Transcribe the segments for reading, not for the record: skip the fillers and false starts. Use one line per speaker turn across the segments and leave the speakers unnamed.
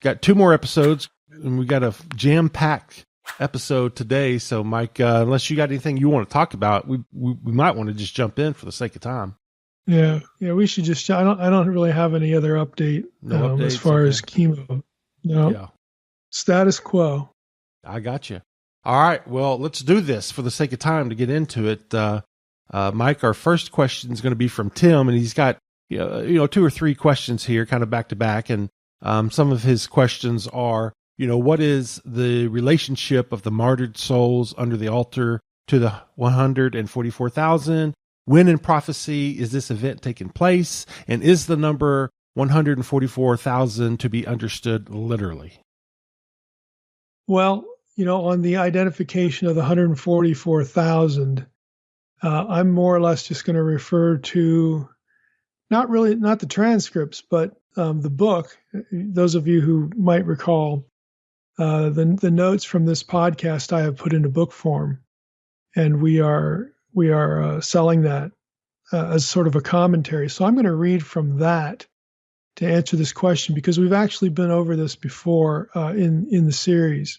got 2 more episodes, and we got a jam-packed episode today. So, Mike, unless you got anything you want to talk about, we might want to just jump in for the sake of time.
Yeah, we should just. I don't really have any other update.
No updates
as far as chemo. No.
Yeah.
Status quo.
I got you. All right. Well, let's do this for the sake of time to get into it. Mike, our first question is going to be from Tim, and he's got 2 or 3 questions here, kind of back to back, and some of his questions are, what is the relationship of the martyred souls under the altar to the 144,000? When in prophecy is this event taking place? And is the number 144,000 to be understood literally?
Well, on the identification of the 144,000, I'm more or less just going to refer to not the transcripts, but the book. Those of you who might recall, the notes from this podcast I have put into book form, and we are selling that as sort of a commentary. So I'm going to read from that to answer this question, because we've actually been over this before in the series.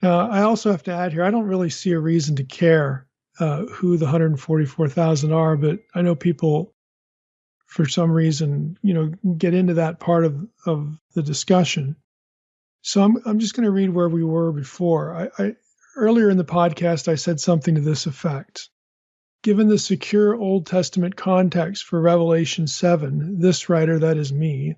I also have to add here, I don't really see a reason to care who the 144,000 are, but I know people, for some reason, get into that part of the discussion. So I'm just going to read where we were before. I earlier in the podcast, I said something to this effect. Given the secure Old Testament context for Revelation 7, this writer, that is me,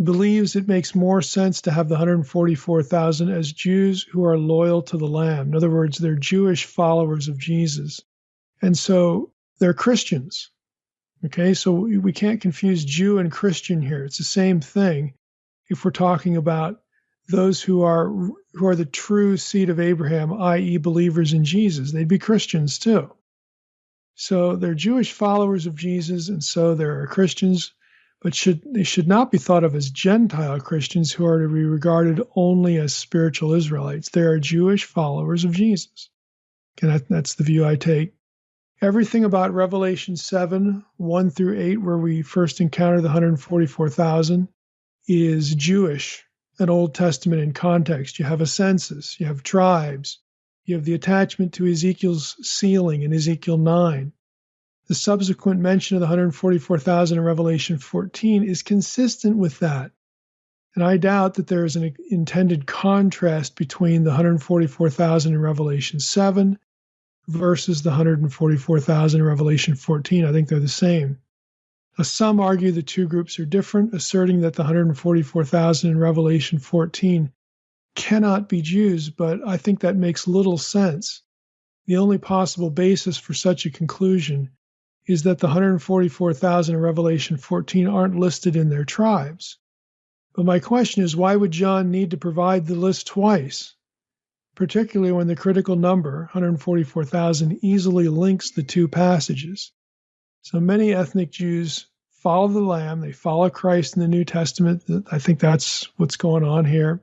believes it makes more sense to have the 144,000 as Jews who are loyal to the Lamb. In other words, they're Jewish followers of Jesus. And so they're Christians. Okay, so we can't confuse Jew and Christian here. It's the same thing if we're talking about those who are the true seed of Abraham, i.e. believers in Jesus. They'd be Christians too. So they're Jewish followers of Jesus, and so they're Christians, but they should not be thought of as Gentile Christians who are to be regarded only as spiritual Israelites. They are Jewish followers of Jesus. And that's the view I take. Everything about Revelation 7, 1 through 8, where we first encounter the 144,000, is Jewish and Old Testament in context. You have a census, you have tribes, you have the attachment to Ezekiel's sealing in Ezekiel 9. The subsequent mention of the 144,000 in Revelation 14 is consistent with that. And I doubt that there is an intended contrast between the 144,000 in Revelation 7 versus the 144,000 in Revelation 14. I think they're the same. Now, some argue the two groups are different, asserting that the 144,000 in Revelation 14 cannot be Jews, but I think that makes little sense. The only possible basis for such a conclusion is that the 144,000 in Revelation 14 aren't listed in their tribes. But my question is, why would John need to provide the list twice, particularly when the critical number, 144,000, easily links the two passages? So many ethnic Jews follow the Lamb. They follow Christ in the New Testament. I think that's what's going on here.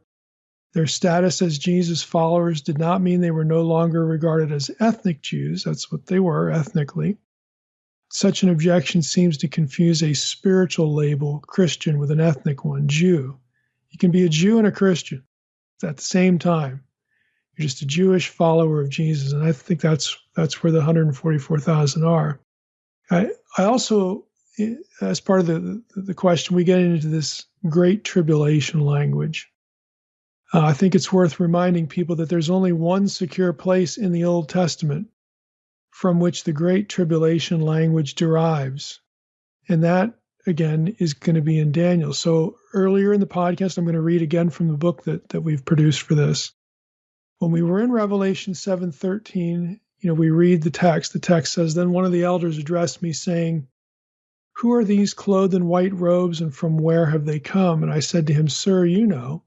Their status as Jesus followers did not mean they were no longer regarded as ethnic Jews. That's what they were ethnically. Such an objection seems to confuse a spiritual label, Christian, with an ethnic one, Jew. You can be a Jew and a Christian at the same time. You're just a Jewish follower of Jesus, and I think that's where the 144,000 are. I also, as part of the question, we get into this Great Tribulation language. I think it's worth reminding people that there's only one secure place in the Old Testament from which the Great Tribulation language derives. And that, again, is going to be in Daniel. So earlier in the podcast, I'm going to read again from the book that we've produced for this. When we were in Revelation 7:13, we read the text. The text says, "Then one of the elders addressed me, saying, 'Who are these clothed in white robes, and from where have they come?' And I said to him, 'Sir, you know.'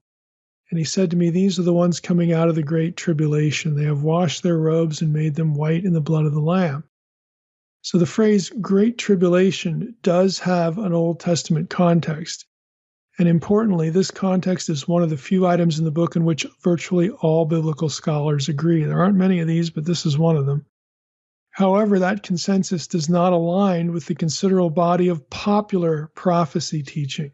And he said to me, 'These are the ones coming out of the Great Tribulation. They have washed their robes and made them white in the blood of the Lamb.'" So the phrase Great Tribulation does have an Old Testament context. And importantly, this context is one of the few items in the book in which virtually all biblical scholars agree. There aren't many of these, but this is one of them. However, that consensus does not align with the considerable body of popular prophecy teaching.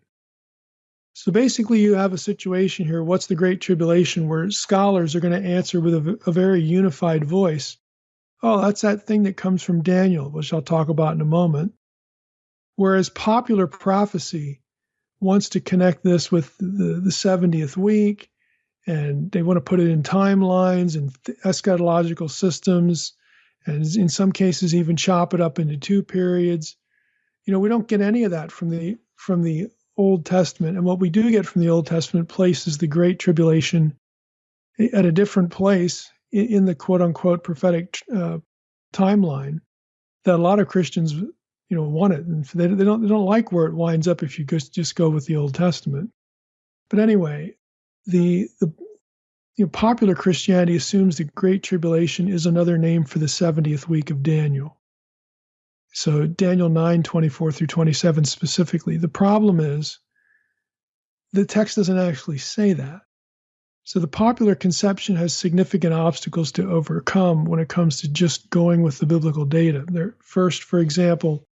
So basically, you have a situation here. What's the Great Tribulation? Where scholars are going to answer with a very unified voice. Oh, that's that thing that comes from Daniel, which I'll talk about in a moment. Whereas popular prophecy wants to connect this with the 70th week, and they want to put it in timelines and eschatological systems, and in some cases even chop it up into two periods. We don't get any of that from the Old Testament. And what we do get from the Old Testament places the Great Tribulation at a different place in the quote unquote prophetic timeline that a lot of Christians, want it. And they don't like where it winds up if you just go with the Old Testament. But anyway, the popular Christianity assumes the Great Tribulation is another name for the 70th week of Daniel. So Daniel 9:24 through 27 specifically. The problem is the text doesn't actually say that. So the popular conception has significant obstacles to overcome when it comes to just going with the biblical data. First, for example,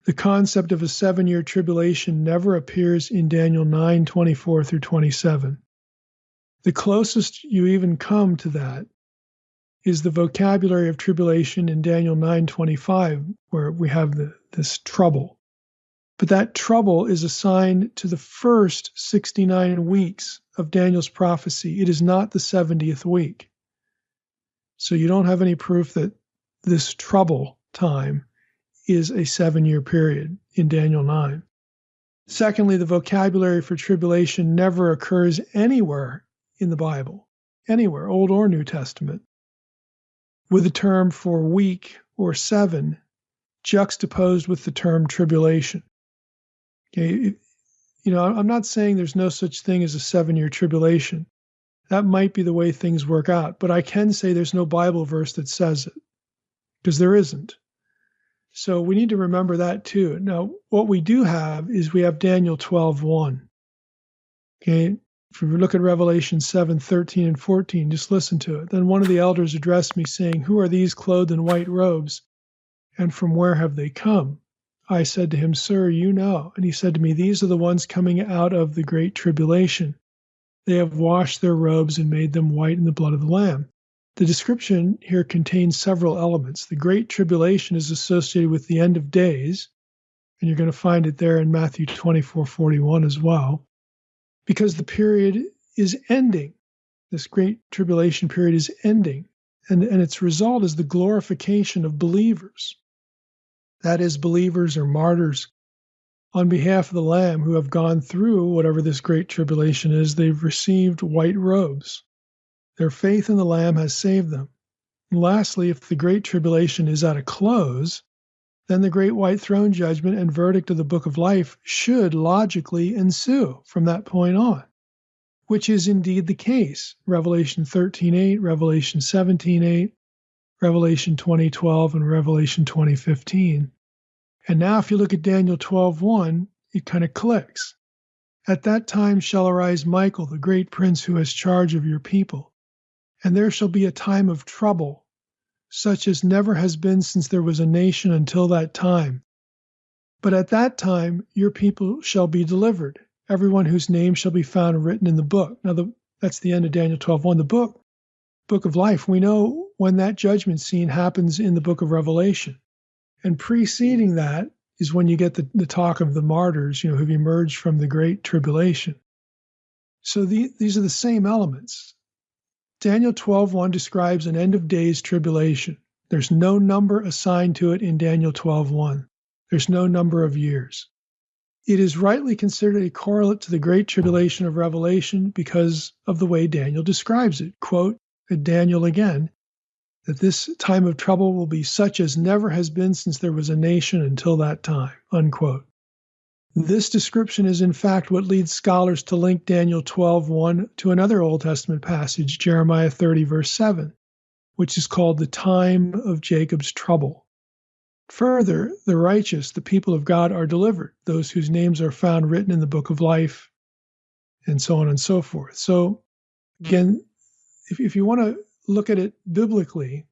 the concept of a 7-year tribulation never appears in Daniel 9:24 through 27. The closest you even come to that is the vocabulary of tribulation in Daniel 9:25, where we have this trouble. But that trouble is assigned to the first 69 weeks of Daniel's prophecy. It is not the 70th week. So you don't have any proof that this trouble time is a 7-year period in Daniel 9. Secondly, the vocabulary for tribulation never occurs anywhere in the Bible, anywhere, Old or New Testament, with the term for week or 7 juxtaposed with the term tribulation. Okay, I'm not saying there's no such thing as a 7-year tribulation. That might be the way things work out, but I can say there's no Bible verse that says it, because there isn't. So we need to remember that too. Now, what we do have is we have Daniel 12:1. Okay, if we look at Revelation 7:13 and 14, just listen to it. Then one of the elders addressed me, saying, "Who are these clothed in white robes, and from where have they come?" I said to him, "Sir, you know." And he said to me, "These are the ones coming out of the great tribulation. They have washed their robes and made them white in the blood of the Lamb." The description here contains several elements. The great tribulation is associated with the end of days, and you're going to find it there in Matthew 24:41 as well, because the period is ending. This great tribulation period is ending, and its result is the glorification of believers. That is, believers or martyrs on behalf of the Lamb who have gone through whatever this great tribulation is. They've received white robes. Their faith in the Lamb has saved them. And lastly, if the great tribulation is at a close, then the great white throne judgment and verdict of the book of life should logically ensue from that point on, which is indeed the case. Revelation 13:8, Revelation 17:8, Revelation 20:12, and Revelation 20:15. And now if you look at Daniel 12:1, it kind of clicks. "At that time shall arise Michael, the great prince who has charge of your people. And there shall be a time of trouble, such as never has been since there was a nation until that time. But at that time your people shall be delivered, everyone whose name shall be found written in the book." Now, that's the end of Daniel 12:1. The book of life, we know when that judgment scene happens in the book of Revelation. And preceding that is when you get the talk of the martyrs, who've emerged from the great tribulation. So these are the same elements. Daniel 12:1 describes an end of days tribulation. There's no number assigned to it in Daniel 12:1. There's no number of years. It is rightly considered a correlate to the great tribulation of Revelation because of the way Daniel describes it. Quote, Daniel again, that this time of trouble will be such as never has been since there was a nation until that time, unquote. This description is in fact what leads scholars to link Daniel 12:1 to another Old Testament passage, Jeremiah 30, verse 7, which is called the time of Jacob's trouble. Further, the righteous, the people of God, are delivered, those whose names are found written in the book of life, and so on and so forth. So, again, if you want to look at it biblically,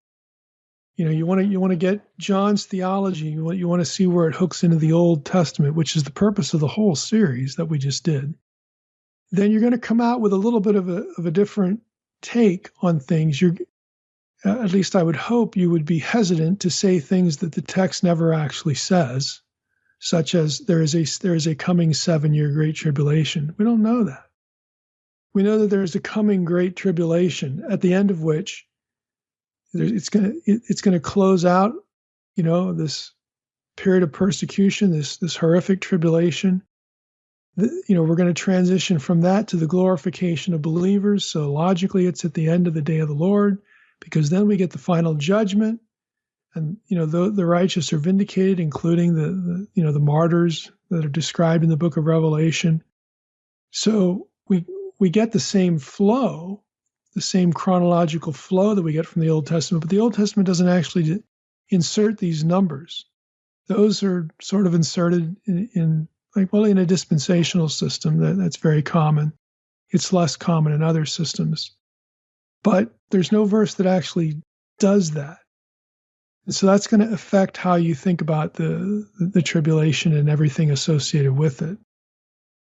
you want to get John's theology. You want to see where it hooks into the Old Testament, which is the purpose of the whole series that we just did. then you're going to come out with a little bit of a different take on things. At least I would hope you would be hesitant to say things that the text never actually says, such as there is a coming 7-year great tribulation. We don't know that. We know that there is a coming great tribulation, at the end of which it's going to close out, this period of persecution, this horrific tribulation. We're going to transition from that to the glorification of believers. So logically, it's at the end of the day of the Lord, because then we get the final judgment, and the righteous are vindicated, including the martyrs that are described in the book of Revelation. So we get the same flow, the same chronological flow that we get from the Old Testament, but the Old Testament doesn't actually insert these numbers. Those are sort of inserted in a dispensational system that's very common. It's less common in other systems. But there's no verse that actually does that. And so that's going to affect how you think about the tribulation and everything associated with it.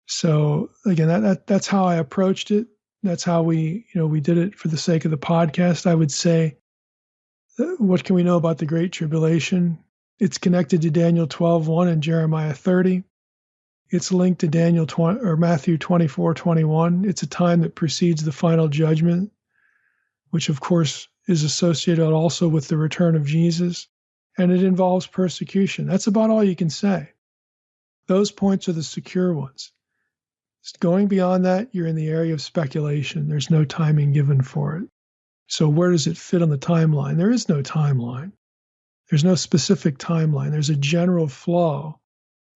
So again, that's how I approached it. That's how we did it for the sake of the podcast. I would say, what can we know about the Great Tribulation? It's connected to Daniel 12:1 and Jeremiah 30. It's linked to Matthew 24:21. It's a time that precedes the final judgment, which of course is associated also with the return of Jesus, and it involves persecution. That's about all you can say. Those points are the secure ones. Going beyond that, you're in the area of speculation. There's no timing given for it. So where does it fit on the timeline? There is no timeline. There's no specific timeline. There's a general flow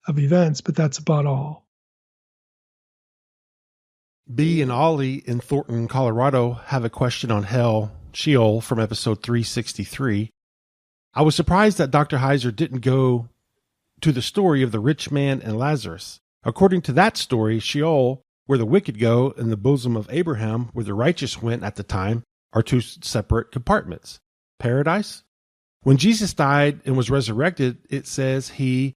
of events, but that's about all.
B and Ollie in Thornton, Colorado have a question on hell, Sheol, from episode 363. I was surprised that Dr. Heiser didn't go to the story of the rich man and Lazarus. According to that story, Sheol, where the wicked go, and the bosom of Abraham, where the righteous went at the time, are two separate compartments. Paradise? When Jesus died and was resurrected, it says he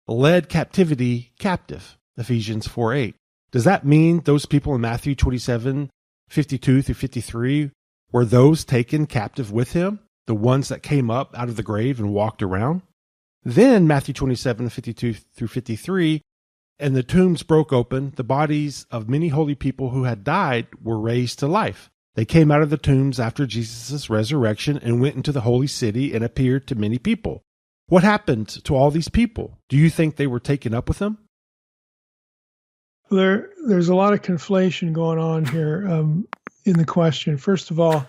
led captivity captive, Ephesians 4:8. Does that mean those people in Matthew 27:52 through 53 were those taken captive with him, the ones that came up out of the grave and walked around? Then Matthew 27:52 through 53, and the tombs broke open, the bodies of many holy people who had died were raised to life. They came out of the tombs after Jesus' resurrection and went into the holy city and appeared to many people. What happened to all these people? Do you think they were taken up with him?
There's a lot of conflation going on here in the question. First of all,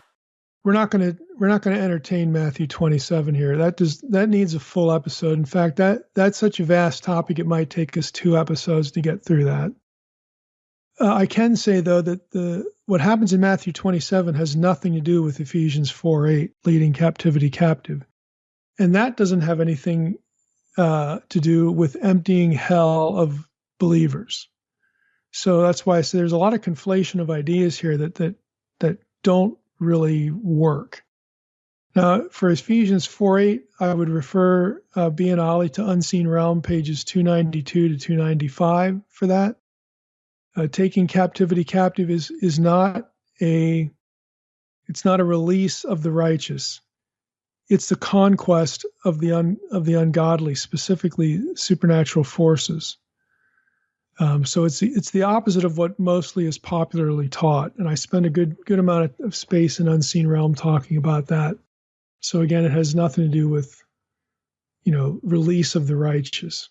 we're not going to entertain Matthew 27 here. That needs a full episode. In fact, that's such a vast topic, it might take us 2 episodes to get through that. I can say, though, that what happens in Matthew 27 has nothing to do with Ephesians 4:8, leading captivity captive. And that doesn't have anything to do with emptying hell of believers. So that's why I say there's a lot of conflation of ideas here that don't really work. Now, for Ephesians 4:8, I would refer B and Ollie to Unseen Realm, pages 292 to 295 for that. Taking captivity captive is not a release of the righteous. It's the conquest of the ungodly, specifically supernatural forces. So it's the opposite of what mostly is popularly taught, and I spend a good amount of space in Unseen Realm talking about that. So again, it has nothing to do with release of the righteous.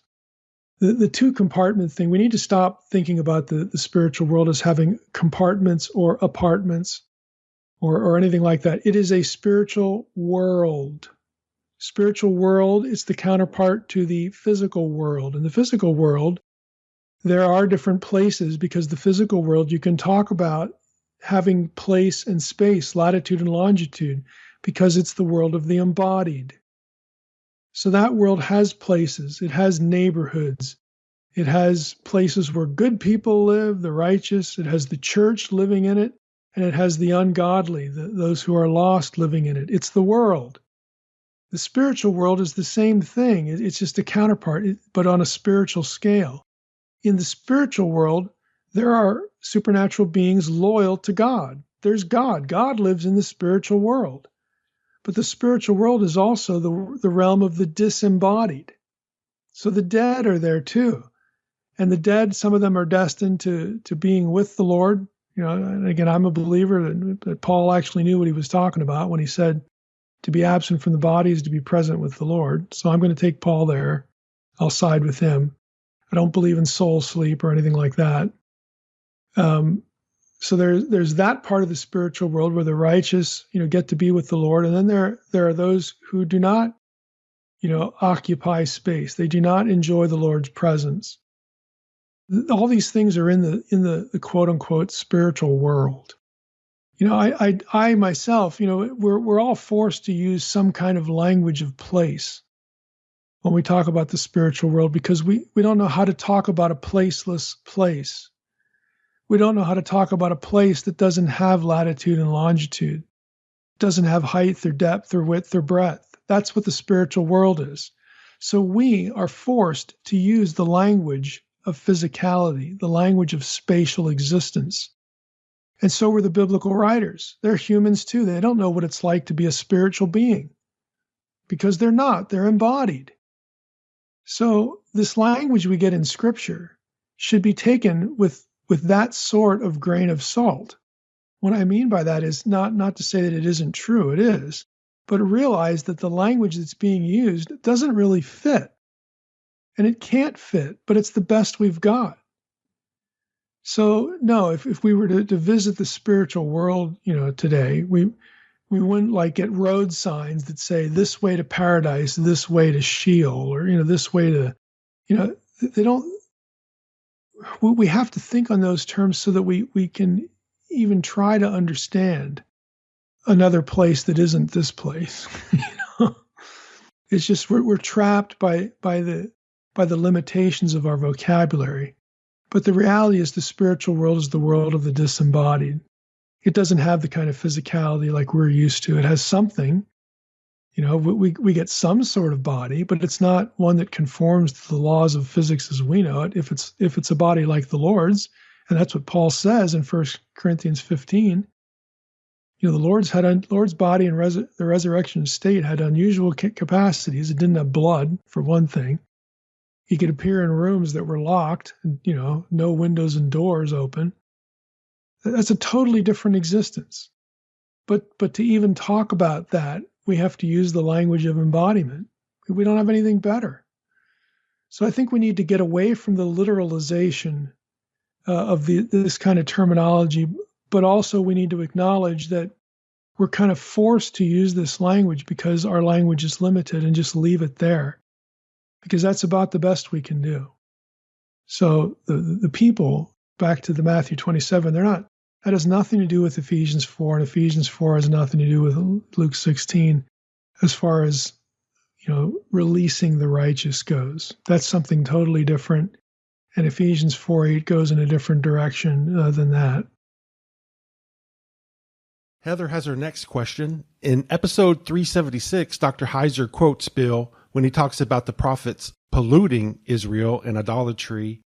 The 2 compartment thing, we need to stop thinking about the spiritual world as having compartments or apartments or anything like that. It is a spiritual world. Spiritual world is the counterpart to the physical world. In the physical world, there are different places, because the physical world, you can talk about having place and space, latitude and longitude, because it's the world of the embodied. So that world has places. It has neighborhoods. It has places where good people live, the righteous. It has the church living in it, and it has the ungodly, those who are lost living in it. It's the world. The spiritual world is the same thing. It's just a counterpart, but on a spiritual scale. In the spiritual world, There are supernatural beings loyal to God. There's God. God lives in the spiritual world. But the spiritual world is also the realm of the disembodied. So the dead are there too. And the dead, some of them are destined to being with the Lord. And again, I'm a believer that Paul actually knew what he was talking about when he said to be absent from the body is to be present with the Lord. So I'm going to take Paul there. I'll side with him. I don't believe in soul sleep or anything like that. So there's that part of the spiritual world where the righteous, get to be with the Lord. And then there are those who do not, occupy space. They do not enjoy the Lord's presence. All these things are in the quote unquote spiritual world. I myself, we're all forced to use some kind of language of place when we talk about the spiritual world, because we don't know how to talk about a placeless place. We don't know how to talk about a place that doesn't have latitude and longitude, doesn't have height or depth or width or breadth. That's what the spiritual world is. So we are forced to use the language of physicality, the language of spatial existence. And so were the biblical writers. They're humans too. They don't know what it's like to be a spiritual being because they're not. They're embodied. So this language we get in Scripture should be taken with that sort of grain of salt. What I mean by that is not to say that it isn't true. It is. But realize that the language that's being used doesn't really fit. And it can't fit, but it's the best we've got. So no, if we were to visit the spiritual world, today, we wouldn't get road signs that say this way to paradise, this way to Sheol, or this way to, they don't. We have to think on those terms so that we can even try to understand another place that isn't this place. It's just we're trapped by the limitations of our vocabulary. But the reality is the spiritual world is the world of the disembodied. It doesn't have the kind of physicality like we're used to. It has something, we get some sort of body, but it's not one that conforms to the laws of physics as we know it. If it's a body like the Lord's, and that's what Paul says in 1 Corinthians 15, the Lord's body in the resurrection state had unusual capacities. It didn't have blood, for one thing. He could appear in rooms that were locked and, no windows and doors open. That's a totally different existence. But to even talk about that, we have to use the language of embodiment. We don't have anything better. So I think we need to get away from the literalization of this kind of terminology, but also we need to acknowledge that we're kind of forced to use this language because our language is limited, and just leave it there, because that's about the best we can do. So the people, back to the Matthew 27, that has nothing to do with Ephesians 4, and Ephesians 4 has nothing to do with Luke 16 as far as, releasing the righteous goes. That's something totally different. And Ephesians 4:8 goes in a different direction than that.
Heather has her next question. In episode 376, Dr. Heiser quotes Bill when he talks about the prophets polluting Israel and idolatry.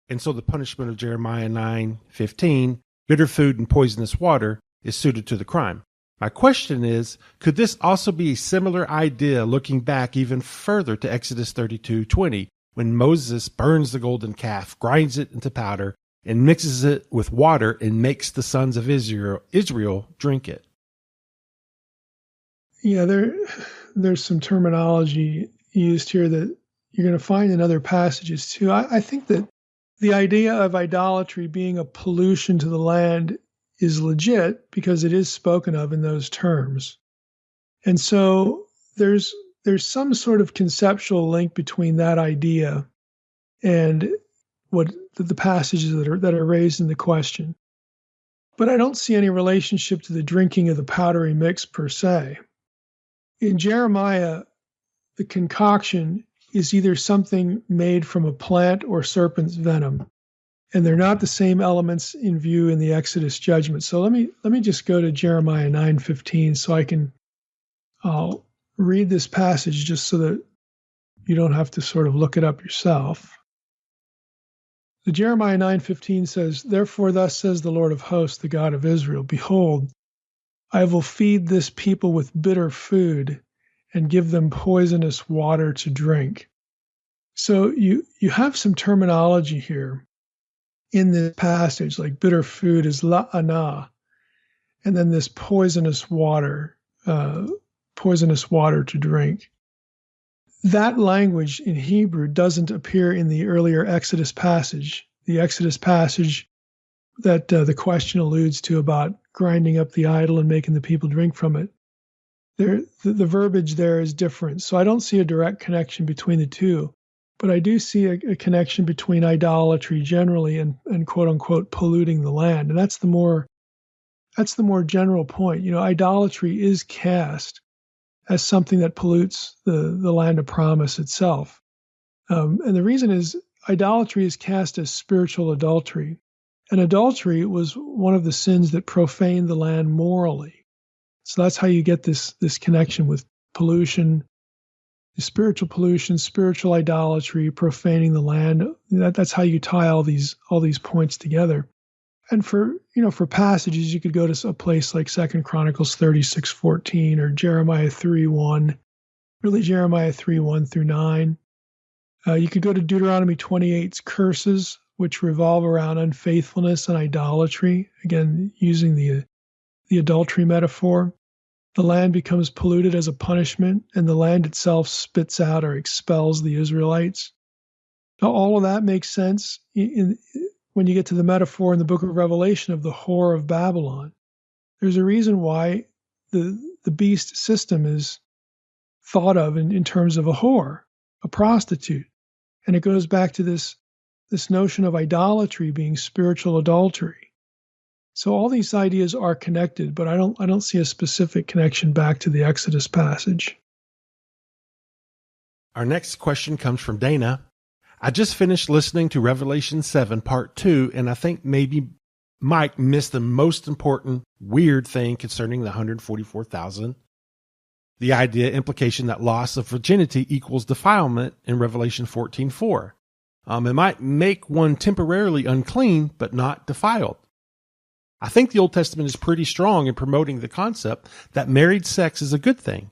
And so the punishment of Jeremiah 9:15, bitter food and poisonous water, is suited to the crime. My question is, could this also be a similar idea looking back even further to Exodus 32:20, when Moses burns the golden calf, grinds it into powder, and mixes it with water and makes the sons of Israel drink it?
Yeah, there's some terminology used here that you're going to find in other passages too. I think that the idea of idolatry being a pollution to the land is legit because it is spoken of in those terms. And so there's some sort of conceptual link between that idea and what the passages that are raised in the question. But I don't see any relationship to the drinking of the powdery mix per se. In Jeremiah, the concoction is either something made from a plant or serpent's venom, and they're not the same elements in view in the Exodus judgment. So let me just go to Jeremiah 9:15 so I'll read this passage just so that you don't have to sort of look it up yourself. The Jeremiah 9:15 says, "Therefore thus says the Lord of hosts, the God of Israel, Behold, I will feed this people with bitter food and give them poisonous water to drink." So you have some terminology here in this passage, like bitter food is la'ana, and then this poisonous water to drink. That language in Hebrew doesn't appear in the earlier Exodus passage. The Exodus passage that the question alludes to about grinding up the idol and making the people drink from it. The verbiage there is different. So I don't see a direct connection between the two, but I do see a connection between idolatry generally and quote unquote polluting the land. And that's the more general point. Idolatry is cast as something that pollutes the land of promise itself. And the reason is idolatry is cast as spiritual adultery. And adultery was one of the sins that profaned the land morally. So that's how you get this connection with pollution, spiritual pollution, spiritual idolatry, profaning the land. That's how you tie all these points together. And for passages, you could go to a place like 2 Chronicles 36:14 or Jeremiah 3:1, really Jeremiah 3:1 through 9. You could go to Deuteronomy 28's curses, which revolve around unfaithfulness and idolatry, again, using the adultery metaphor. The land becomes polluted as a punishment, and the land itself spits out or expels the Israelites. Now, all of that makes sense when you get to the metaphor in the book of Revelation of the whore of Babylon. There's a reason why the beast system is thought of in terms of a whore, a prostitute. And it goes back to this notion of idolatry being spiritual adultery. So all these ideas are connected, but I don't see a specific connection back to the Exodus passage.
Our next question comes from Dana. I just finished listening to Revelation 7, Part 2, and I think maybe Mike missed the most important weird thing concerning the 144,000. The implication that loss of virginity equals defilement in Revelation 14:4. It might make one temporarily unclean, but not defiled. I think the Old Testament is pretty strong in promoting the concept that married sex is a good thing.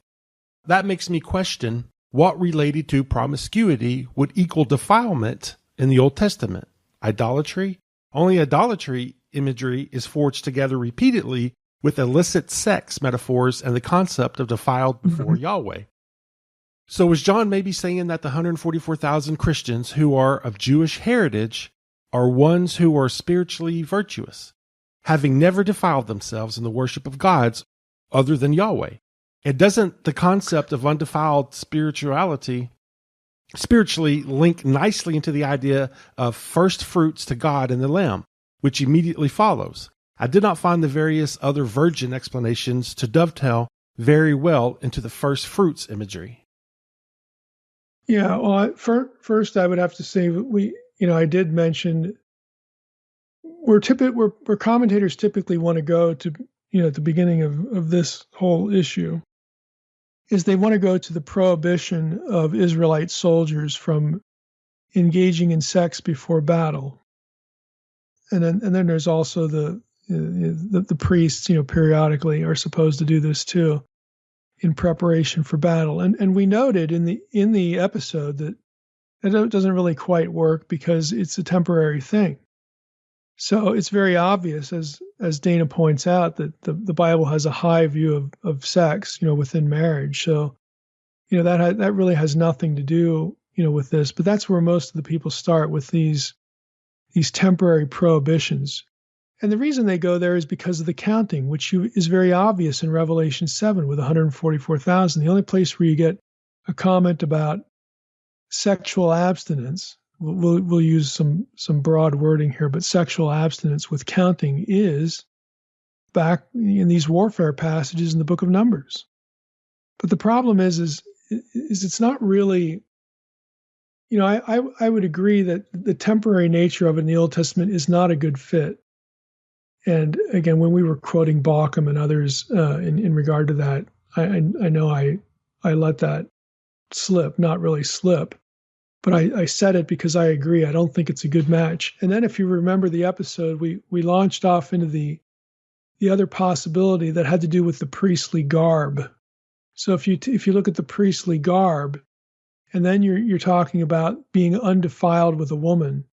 That makes me question what related to promiscuity would equal defilement in the Old Testament. Idolatry? Only idolatry imagery is forged together repeatedly with illicit sex metaphors and the concept of defiled before Yahweh. So is John maybe saying that the 144,000 Christians who are of Jewish heritage are ones who are spiritually virtuous, having never defiled themselves in the worship of gods other than Yahweh? And doesn't the concept of undefiled spiritually link nicely into the idea of first fruits to God in the Lamb, which immediately follows? I did not find the various other virgin explanations to dovetail very well into the first fruits imagery.
Yeah, well, first I would have to say I did mention where commentators typically want to go to, at the beginning of this whole issue, is they want to go to the prohibition of Israelite soldiers from engaging in sex before battle, and then there's also the priests, periodically are supposed to do this too, in preparation for battle. And we noted in the episode that it doesn't really quite work because it's a temporary thing. So it's very obvious, as Dana points out, that the Bible has a high view of sex, within marriage. So, that really has nothing to do, with this. But that's where most of the people start, with these temporary prohibitions. And the reason they go there is because of the counting, which is very obvious in Revelation 7 with 144,000. The only place where you get a comment about sexual abstinence, we'll use some broad wording here, but sexual abstinence with counting is back in these warfare passages in the book of Numbers. But the problem is it's not really, I would agree that the temporary nature of it in the Old Testament is not a good fit. And again, when we were quoting Bauckham and others in regard to that, I know I let that slip, not really slip. but I said it because I agree. I don't think it's a good match. And then if you remember the episode, we launched off into the other possibility that had to do with the priestly garb. So if you look at the priestly garb, and then you're talking about being undefiled with a woman,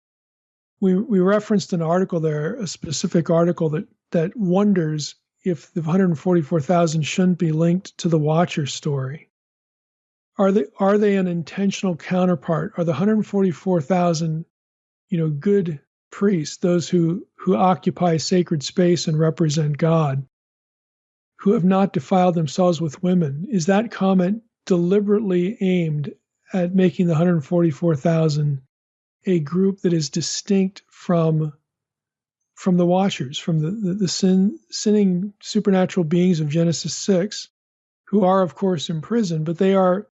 we referenced an article there, a specific article that wonders if the 144,000 shouldn't be linked to the Watcher story. Are they an intentional counterpart? Are the 144,000, good priests, those who occupy sacred space and represent God, who have not defiled themselves with women? Is that comment deliberately aimed at making the 144,000 a group that is distinct from the Watchers, from the sinning supernatural beings of Genesis 6, who are, of course, in prison, but they are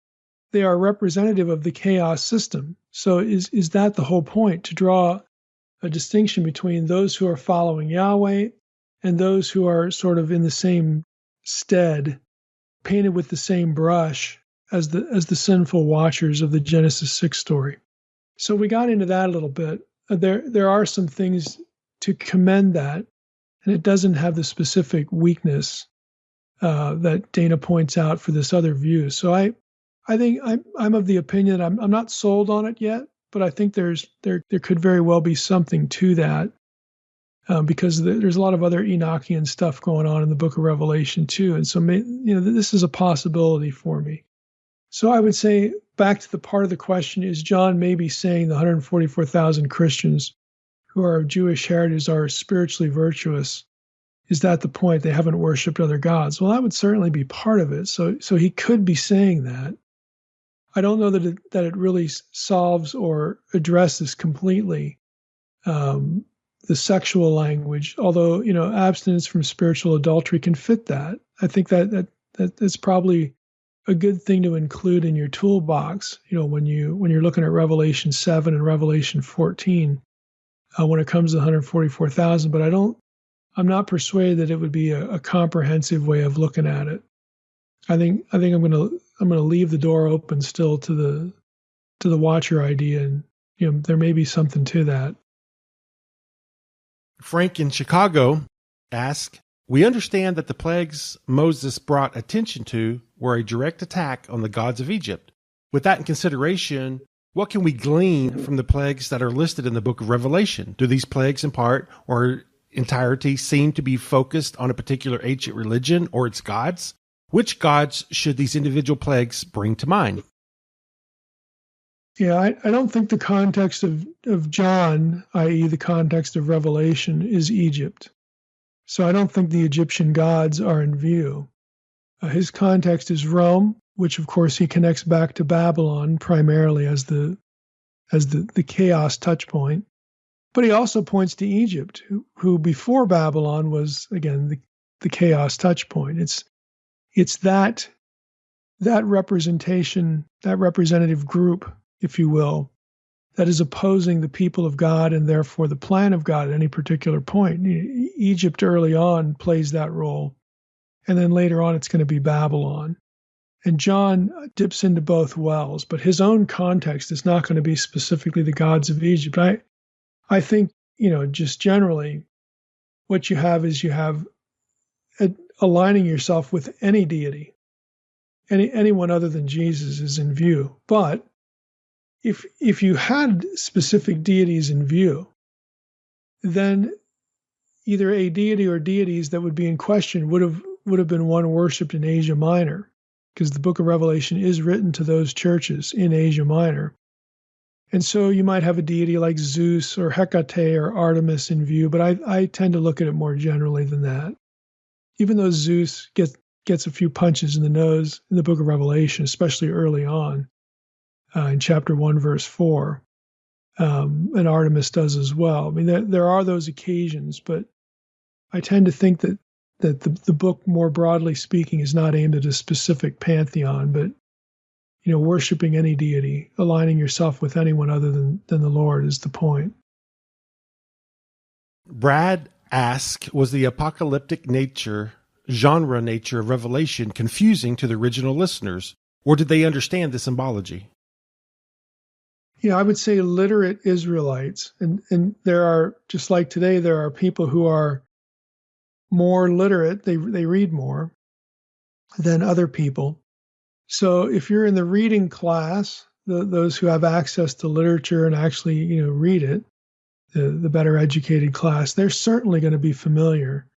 representative of the chaos system. So is that the whole point, to draw a distinction between those who are following Yahweh and those who are sort of in the same stead, painted with the same brush as the sinful Watchers of the Genesis 6 story? So we got into that a little bit. There are some things to commend that, and it doesn't have the specific weakness that Dana points out for this other view. So I think I'm of the opinion, I'm not sold on it yet, but I think there could very well be something to that, because there's a lot of other Enochian stuff going on in the Book of Revelation too, and so this is a possibility for me. So I would say, back to the part of the question, is John maybe saying the 144,000 Christians who are of Jewish heritage are spiritually virtuous? Is that the point? They haven't worshipped other gods? Well, that would certainly be part of it. So he could be saying that. I don't know that it really solves or addresses completely the sexual language, although, abstinence from spiritual adultery can fit that. I think that's probably a good thing to include in your toolbox, when you're looking at Revelation 7 and Revelation 14, when it comes to 144,000. But I'm not persuaded that it would be a comprehensive way of looking at it. I think I'm gonna leave the door open still to the Watcher idea, and there may be something to that.
Frank in Chicago asks, we understand that the plagues Moses brought attention to were a direct attack on the gods of Egypt. With that in consideration, what can we glean from the plagues that are listed in the book of Revelation? Do these plagues in part or entirety seem to be focused on a particular ancient religion or its gods? Which gods should these individual plagues bring to mind?
Yeah, I don't think the context of John, i.e. the context of Revelation, is Egypt. So I don't think the Egyptian gods are in view. His context is Rome, which of course he connects back to Babylon primarily as the chaos touch point. But he also points to Egypt, who before Babylon was, again, the chaos touch point. It's that representation, that representative group, if you will, that is opposing the people of God and therefore the plan of God at any particular point. Egypt early on plays that role, and then later on it's going to be Babylon. And John dips into both wells, but his own context is not going to be specifically the gods of Egypt. I think, just generally, what you have is aligning yourself with any deity. Anyone other than Jesus is in view. But if you had specific deities in view, then either a deity or deities that would be in question would have been one worshipped in Asia Minor, because the book of Revelation is written to those churches in Asia Minor. And so you might have a deity like Zeus or Hecate or Artemis in view, but I tend to look at it more generally than that. Even though Zeus gets a few punches in the nose in the book of Revelation, especially early on, in chapter 1, verse 4, and Artemis does as well. I mean, there are those occasions, but I tend to think that the book, more broadly speaking, is not aimed at a specific pantheon, but worshiping any deity, aligning yourself with anyone other than the Lord is the point.
Brad asks, was the apocalyptic genre nature of Revelation confusing to the original listeners, or did they understand the symbology?
I would say literate Israelites. And there are, just like today, there are people who are more literate. They read more than other people. So if you're in the reading class, those who have access to literature and actually, read it, the better educated class, they're certainly going to be familiar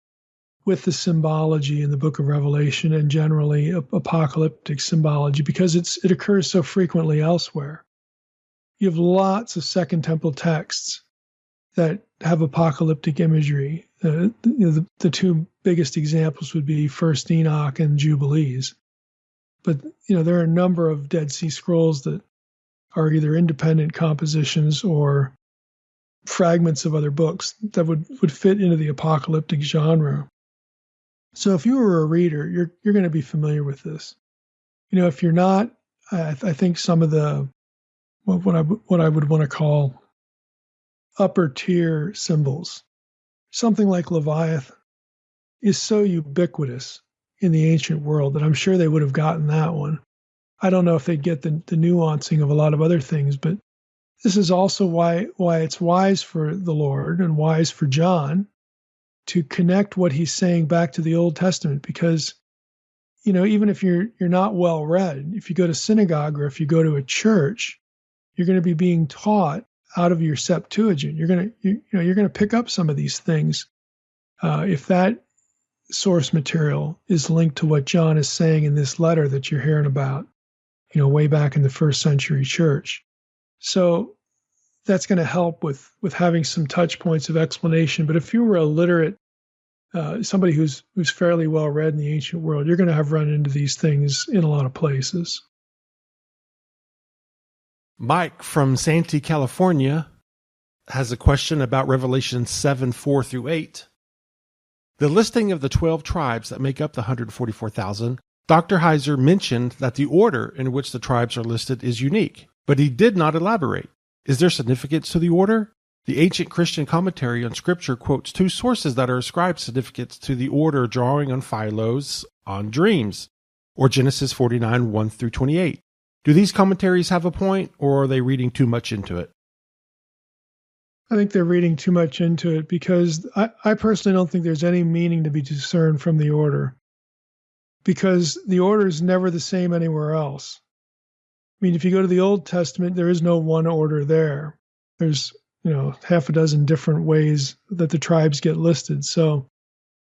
with the symbology in the book of Revelation and generally apocalyptic symbology because it occurs so frequently elsewhere. You have lots of Second Temple texts that have apocalyptic imagery. The two biggest examples would be First Enoch and Jubilees. But there are a number of Dead Sea Scrolls that are either independent compositions or fragments of other books that would fit into the apocalyptic genre. So if you were a reader, you're going to be familiar with this. If you're not, I think some of the what I would want to call upper tier symbols, something like Leviathan, is so ubiquitous in the ancient world that I'm sure they would have gotten that one. I don't know if they'd get the nuancing of a lot of other things, but this is also why it's wise for the Lord and wise for John to connect what he's saying back to the Old Testament, because even if you're not well read, if you go to synagogue or if you go to a church, you're going to be being taught out of your Septuagint. You're going to pick up some of these things if that source material is linked to what John is saying in this letter that you're hearing about, way back in the first century church. So that's going to help with having some touch points of explanation. But if you were a literate, somebody who's fairly well read in the ancient world, you're going to have run into these things in a lot of places.
Mike from Santee, California, has a question about Revelation 7:4-8. The listing of the 12 tribes that make up the 144,000, Dr. Heiser mentioned that the order in which the tribes are listed is unique, but he did not elaborate. Is there significance to the order? The ancient Christian commentary on Scripture quotes two sources that are ascribed significance to the order, drawing on Philo's on dreams, or Genesis 49, 1-28. Do these commentaries have a point, or are they reading too much into it?
I think they're reading too much into it because I personally don't think there's any meaning to be discerned from the order, because the order is never the same anywhere else. I mean, if you go to the Old Testament, there is no one order there. There's, half a dozen different ways that the tribes get listed. So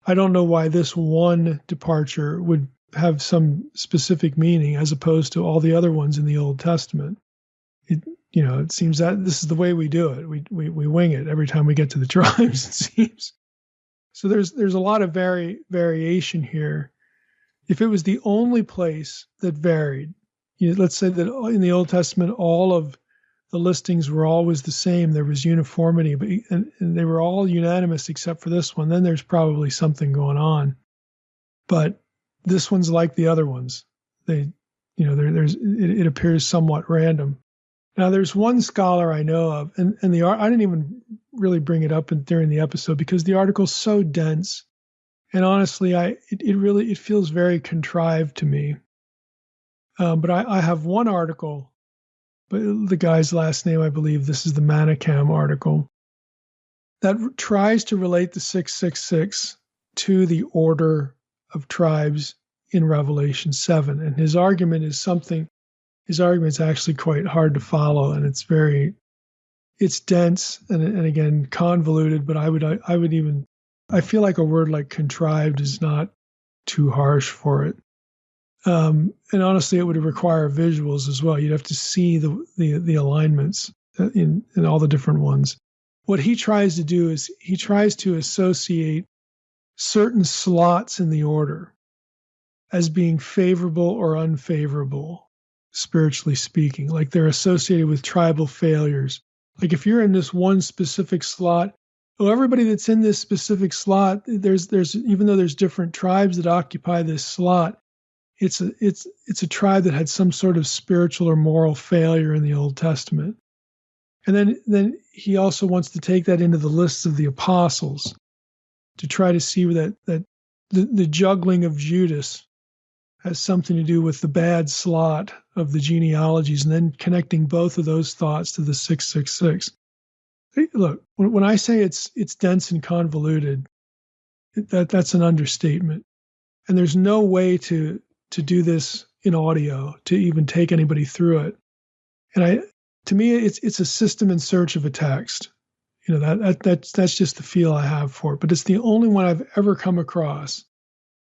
I don't know why this one departure would have some specific meaning as opposed to all the other ones in the Old Testament. It seems that this is the way we do it. We wing it every time we get to the tribes, it seems. So there's a lot of variation here. If it was the only place that varied, let's say that in the Old Testament, all of the listings were always the same. There was uniformity, and they were all unanimous except for this one. Then there's probably something going on. But this one's like the other ones. It appears somewhat random. Now, there's one scholar I know of, and I didn't even really bring it up during the episode because the article's so dense, and honestly, it feels very contrived to me. But I have one article, but the guy's last name, I believe, this is the Manicam article, that tries to relate the 666 to the order of tribes in Revelation 7, and his argument is actually quite hard to follow, and it's dense and again convoluted, but I feel like a word like contrived is not too harsh for it. And honestly, it would require visuals as well. You'd have to see the alignments in all the different ones. What he tries to do is he tries to associate certain slots in the order as being favorable or unfavorable, spiritually speaking, like they're associated with tribal failures. Like if you're in this one specific slot, everybody that's in this specific slot, there's even though there's different tribes that occupy this slot, it's a tribe that had some sort of spiritual or moral failure in the Old Testament. And then he also wants to take that into the lists of the apostles to try to see that the juggling of Judas has something to do with the bad slot of the genealogies, and then connecting both of those thoughts to the 666. Look, when I say it's dense and convoluted, that's an understatement. And there's no way to do this in audio, to even take anybody through it. And to me, it's a system in search of a text. That's just the feel I have for it. But it's the only one I've ever come across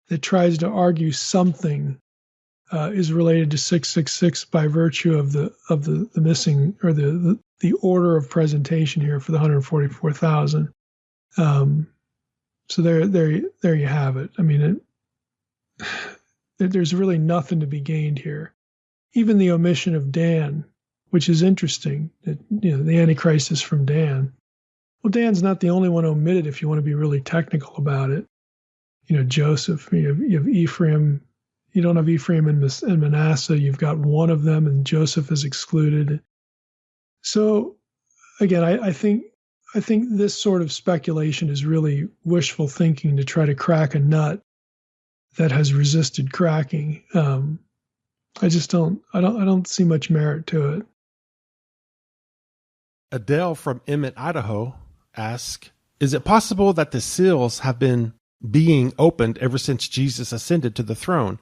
that tries to argue something is related to 666 by virtue of the missing, or the order of presentation here for the 144,000. So there you have it. I mean, there's really nothing to be gained here. Even the omission of Dan, which is interesting, that the Antichrist is from Dan. Well, Dan's not the only one omitted if you want to be really technical about it. Joseph, you have Ephraim. You don't have Ephraim and Manasseh. You've got one of them, and Joseph is excluded. So, again, I think this sort of speculation is really wishful thinking to try to crack a nut that has resisted cracking. I don't see much merit to it.
Adele from Emmett, Idaho asks, is it possible that the seals have been being opened ever since Jesus ascended to the throne,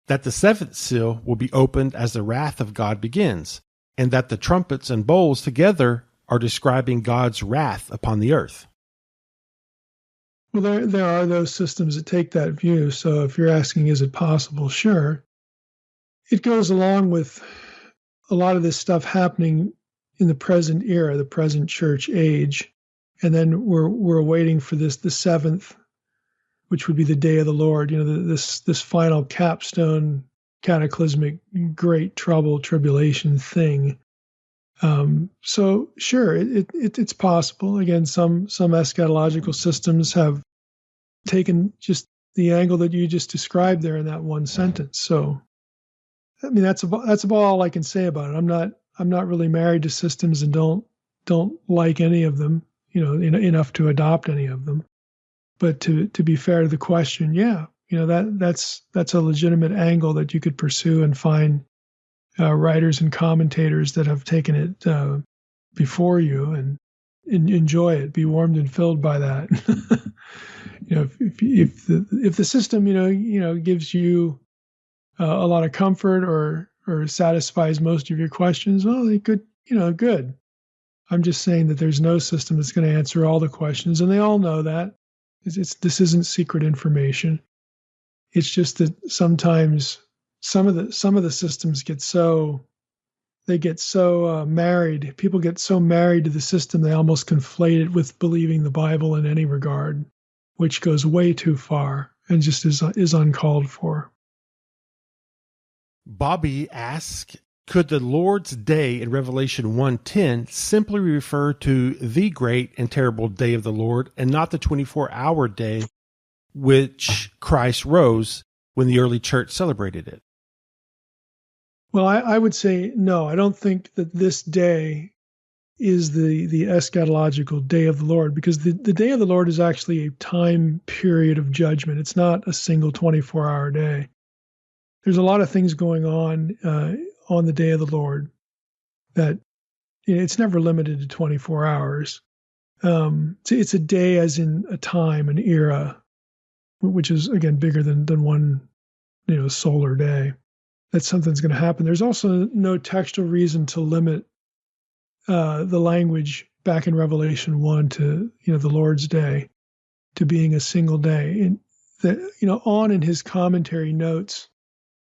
that the seventh seal will be opened as the wrath of God begins, and that the trumpets and bowls together are describing God's wrath upon the earth?
Well, there are those systems that take that view. So if you're asking, is it possible? Sure. It goes along with a lot of this stuff happening in the present era, the present church age. And then we're waiting for the seventh, which would be the day of the Lord, this final capstone, cataclysmic, great trouble, tribulation thing. So sure, it's possible. Again, some eschatological systems have taken just the angle that you just described there in that one sentence. So, I mean, that's about all I can say about it. I'm not really married to systems and don't like any of them, enough to adopt any of them. But to be fair to the question, yeah, that's a legitimate angle that you could pursue and find writers and commentators that have taken it before you and enjoy it, be warmed and filled by that. If the system gives you a lot of comfort or satisfies most of your questions, well, it could, good. I'm just saying that there's no system that's going to answer all the questions, and they all know that. This isn't secret information. It's just that sometimes some of the systems get so married. People get so married to the system they almost conflate it with believing the Bible in any regard, which goes way too far and just is uncalled for.
Bobby asks, could the Lord's day in Revelation 1:10 simply refer to the great and terrible day of the Lord and not the 24-hour day which Christ rose when the early church celebrated it?
Well, I would say no. I don't think that this day is the eschatological day of the Lord, because the day of the Lord is actually a time period of judgment. It's not a single 24-hour day. There's a lot of things going on the day of the Lord that it's never limited to 24 hours. It's a day as in a time, an era, which is, again, bigger than one solar day. That something's going to happen. There's also no textual reason to limit the language back in Revelation 1 to the Lord's day to being a single day. And on in his commentary notes,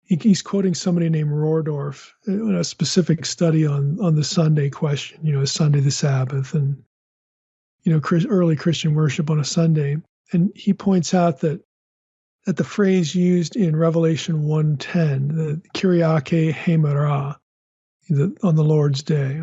he's quoting somebody named Rohrdorf in a specific study on the Sunday question. Is Sunday the Sabbath, and early Christian worship on a Sunday. And he points out that the phrase used in Revelation 1:10, the Kyriake Hemerah, on the Lord's day,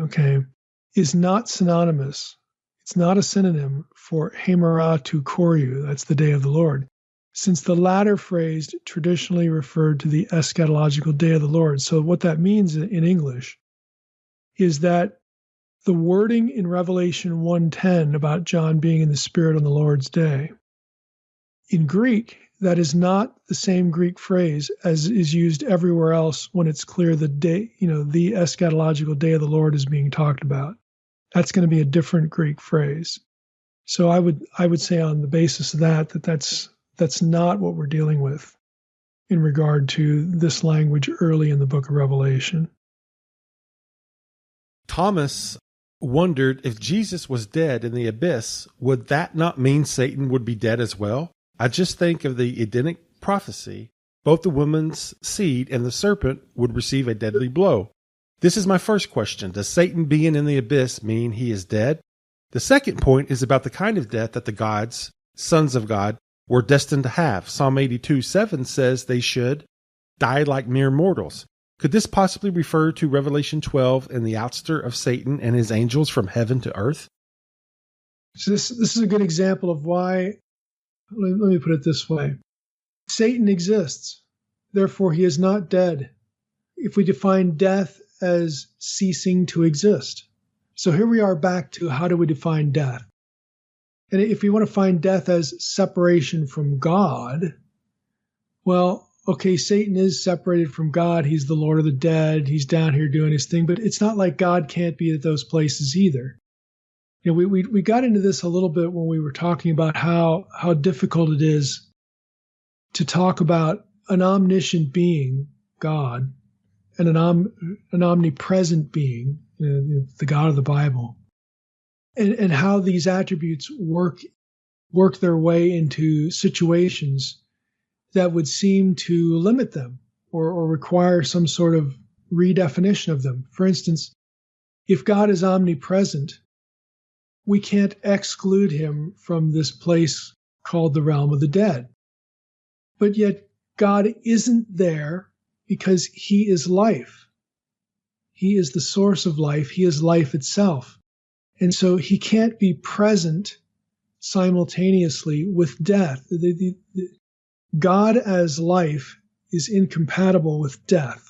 is not synonymous. It's not a synonym for Hemerah tu Koryu, that's the day of the Lord, since the latter phrase traditionally referred to the eschatological day of the Lord. So what that means in English is that the wording in Revelation 1:10 about John being in the Spirit on the Lord's day, in Greek, that is not the same Greek phrase as is used everywhere else when it's clear the day, the eschatological day of the Lord is being talked about. That's going to be a different Greek phrase. So I would say on the basis of that's not what we're dealing with in regard to this language early in the book of Revelation.
Thomas wondered if Jesus was dead in the abyss, would that not mean Satan would be dead as well? I just think of the Edenic prophecy. Both the woman's seed and the serpent would receive a deadly blow. This is my first question. Does Satan being in the abyss mean he is dead? The second point is about the kind of death that the gods, sons of God, were destined to have. Psalm 82:7 says they should die like mere mortals. Could this possibly refer to Revelation 12 and the ouster of Satan and his angels from heaven to earth?
So this is a good example of why. Let me put it this way. Satan exists. Therefore, he is not dead. If we define death as ceasing to exist. So here we are back to how do we define death? And if we want to find death as separation from God, well, okay, Satan is separated from God. He's the Lord of the dead. He's down here doing his thing, but it's not like God can't be at those places either. We got into this a little bit when we were talking about how difficult it is to talk about an omniscient being, God, and an omnipresent being, the God of the Bible, and how these attributes work their way into situations that would seem to limit them or require some sort of redefinition of them. For instance, if God is omnipresent, we can't exclude him from this place called the realm of the dead. But yet God isn't there because he is life. He is the source of life. He is life itself. And so he can't be present simultaneously with death. God as life is incompatible with death.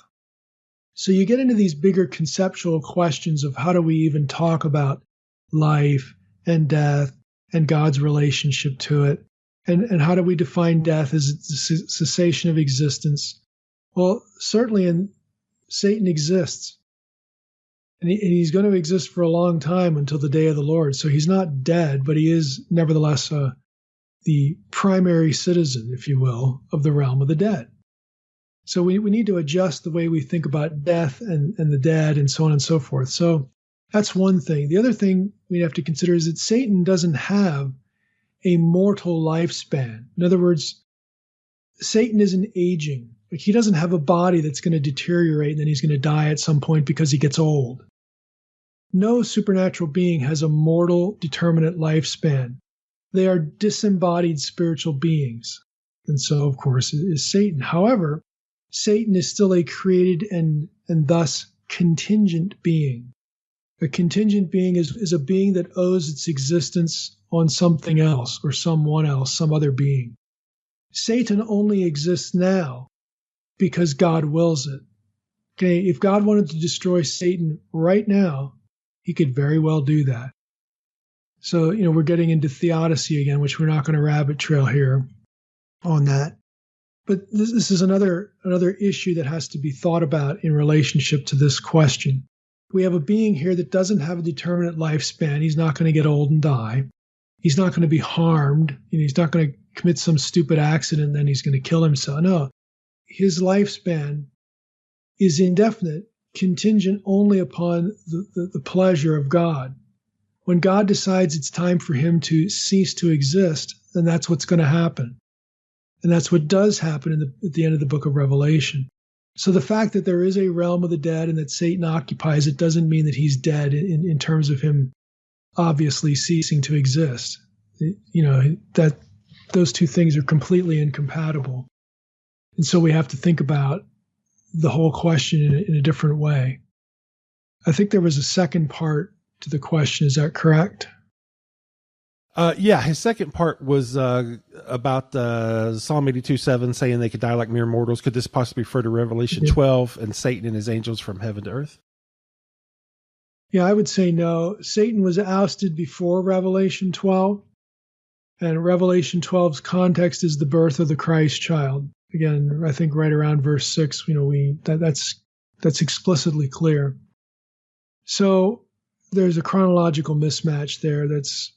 So you get into these bigger conceptual questions of how do we even talk about life and death and God's relationship to it, and how do we define death as a cessation of existence? Well, certainly Satan exists, and he's going to exist for a long time until the day of the Lord. So he's not dead, but he is nevertheless the primary citizen, if you will, of the realm of the dead. So we need to adjust the way we think about death and the dead and so on and so forth. So that's one thing. The other thing we have to consider is that Satan doesn't have a mortal lifespan. In other words, Satan isn't aging. Like, he doesn't have a body that's going to deteriorate and then he's going to die at some point because he gets old. No supernatural being has a mortal, determinate lifespan. They are disembodied spiritual beings. And so, of course, is Satan. However, Satan is still a created and thus contingent being. A contingent being is a being that owes its existence on something else or someone else, some other being. Satan only exists now because God wills it. Okay, if God wanted to destroy Satan right now, he could very well do that. So, we're getting into theodicy again, which we're not going to rabbit trail here on that. But this is another issue that has to be thought about in relationship to this question. We have a being here that doesn't have a determinate lifespan. He's not going to get old and die. He's not going to be harmed. He's not going to commit some stupid accident and then he's going to kill himself. No, his lifespan is indefinite, contingent only upon the pleasure of God. When God decides it's time for him to cease to exist, then that's what's going to happen. And that's what does happen at the end of the book of Revelation. So the fact that there is a realm of the dead and that Satan occupies it doesn't mean that he's dead in terms of him obviously ceasing to exist. That those two things are completely incompatible. And so we have to think about the whole question in a different way. I think there was a second part to the question. Is that correct?
Yeah, his second part was about Psalm 82:7 saying they could die like mere mortals. Could this possibly refer to Revelation 12 and Satan and his angels from heaven to earth?
Yeah, I would say no. Satan was ousted before Revelation 12. And Revelation 12's context is the birth of the Christ child. Again, I think right around verse 6, that's explicitly clear. So there's a chronological mismatch there that's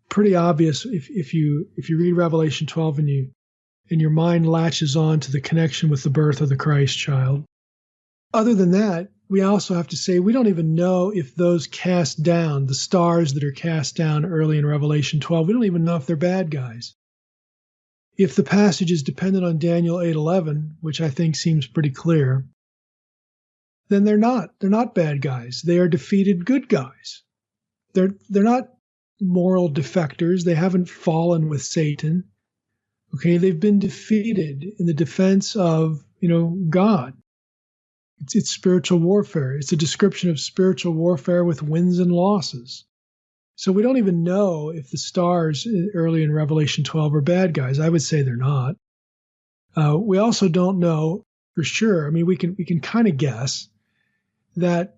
pretty obvious if you read Revelation 12 and your mind latches on to the connection with the birth of the Christ child. Other than that, we also have to say we don't even know if those cast down, the stars that are cast down early in Revelation 12, we don't even know if they're bad guys. If the passage is dependent on Daniel 8:11, which I think seems pretty clear, then they're not. They're not bad guys. They are defeated good guys. They're not moral defectors. They haven't fallen with Satan. Okay, they've been defeated in the defense of, God. It's spiritual warfare. It's a description of spiritual warfare with wins and losses. So we don't even know if the stars early in Revelation 12 are bad guys. I would say they're not. We also don't know for sure. I mean, we can kind of guess that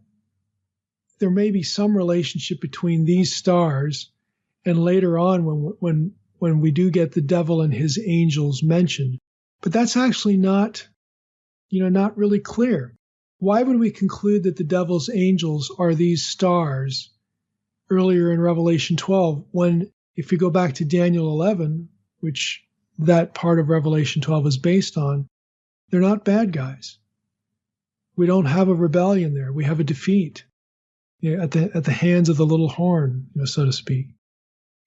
there may be some relationship between these stars and later on when we do get the devil and his angels mentioned. But that's actually not really clear. Why would we conclude that the devil's angels are these stars earlier in Revelation 12 when, if we go back to Daniel 11, which that part of Revelation 12 is based on, they're not bad guys. We don't have a rebellion there. We have a defeat at the hands of the little horn, so to speak.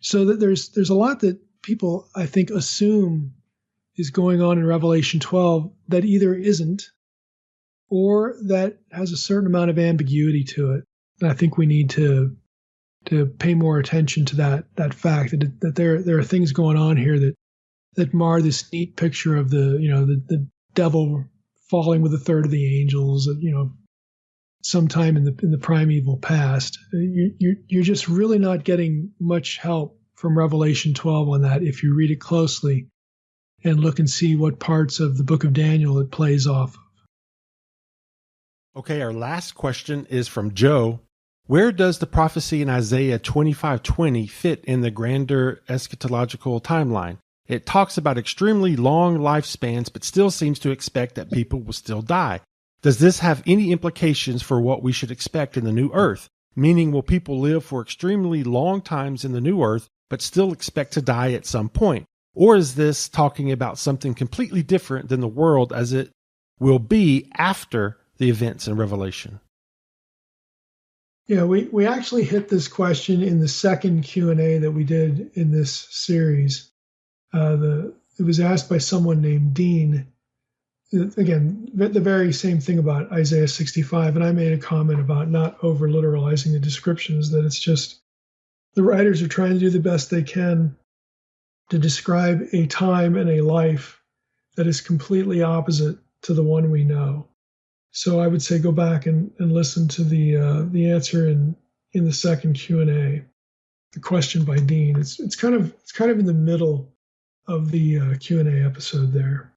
So that there's a lot that people, I think, assume is going on in Revelation 12 that either isn't or that has a certain amount of ambiguity to it. And I think we need to pay more attention to that fact that there are things going on here that mar this neat picture of the devil falling with a third of the angels, sometime in the primeval past. You're just really not getting much help from Revelation 12 on that if you read it closely and look and see what parts of the book of Daniel it plays off of.
Okay, our last question is from Joe. Where does the prophecy in Isaiah 25:20 fit in the grander eschatological timeline? It talks about extremely long lifespans, but still seems to expect that people will still die. Does this have any implications for what we should expect in the new earth? Meaning, will people live for extremely long times in the new earth, but still expect to die at some point? Or is this talking about something completely different than the world as it will be after the events in Revelation?
Yeah, we actually hit this question in the second Q&A that we did in this series. It was asked by someone named Dean. Again, the very same thing about Isaiah 65, and I made a comment about not over-literalizing the descriptions, that it's just the writers are trying to do the best they can to describe a time and a life that is completely opposite to the one we know. So I would say go back and listen to the answer in the second Q&A, the question by Dean. It's kind of in the middle of the Q&A episode there.